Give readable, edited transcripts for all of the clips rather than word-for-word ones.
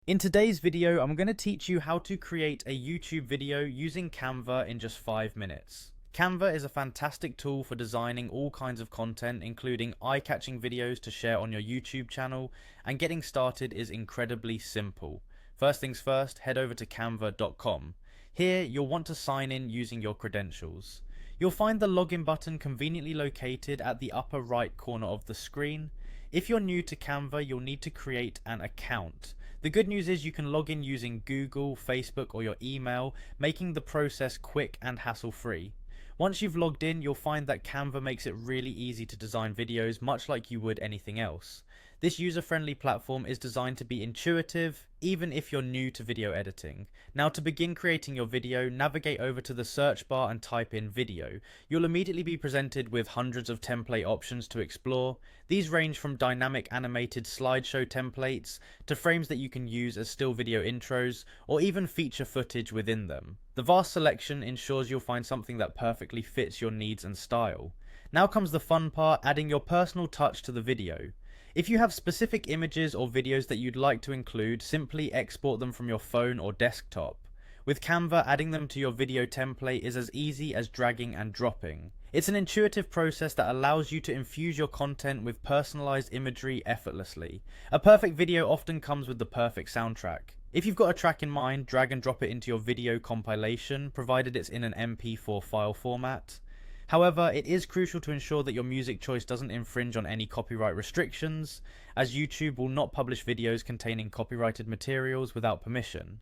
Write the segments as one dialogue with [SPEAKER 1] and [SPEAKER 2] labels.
[SPEAKER 1] In today's video, I'm going to teach you how to create a YouTube video using Canva in just 5 minutes. Canva is a fantastic tool for designing all kinds of content, including eye-catching videos to share on your YouTube channel, and getting started is incredibly simple. First things first, head over to canva.com. Here, you'll want to sign in using your credentials. You'll find the login button conveniently located at the upper right corner of the screen. If you're new to Canva, you'll need to create an account. The good news is you can log in using Google, Facebook, or your email, making the process quick and hassle-free. Once you've logged in, you'll find that Canva makes it really easy to design videos, much like you would anything else. This user-friendly platform is designed to be intuitive, even if you're new to video editing. Now, to begin creating your video, navigate over to the search bar and type in video. You'll immediately be presented with hundreds of template options to explore. These range from dynamic animated slideshow templates to frames that you can use as still video intros, or even feature footage within them. The vast selection ensures you'll find something that perfectly fits your needs and style. Now comes the fun part, adding your personal touch to the video. If you have specific images or videos that you'd like to include, simply export them from your phone or desktop. With Canva, adding them to your video template is as easy as dragging and dropping. It's an intuitive process that allows you to infuse your content with personalized imagery effortlessly. A perfect video often comes with the perfect soundtrack. If you've got a track in mind, drag and drop it into your video compilation, provided it's in an MP4 file format. However, it is crucial to ensure that your music choice doesn't infringe on any copyright restrictions, as YouTube will not publish videos containing copyrighted materials without permission.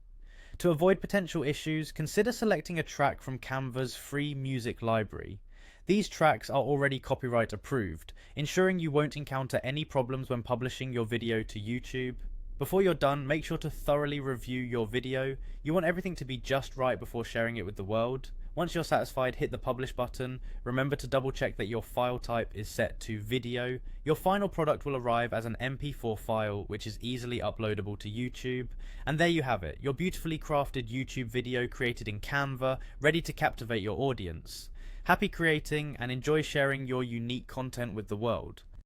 [SPEAKER 1] To avoid potential issues, consider selecting a track from Canva's free music library. These tracks are already copyright approved, ensuring you won't encounter any problems when publishing your video to YouTube. Before you're done, make sure to thoroughly review your video. You want everything to be just right before sharing it with the world. Once you're satisfied, hit the publish button. Remember to double check that your file type is set to video. Your final product will arrive as an MP4 file, which is easily uploadable to YouTube. And there you have it, your beautifully crafted YouTube video created in Canva, ready to captivate your audience. Happy creating and enjoy sharing your unique content with the world.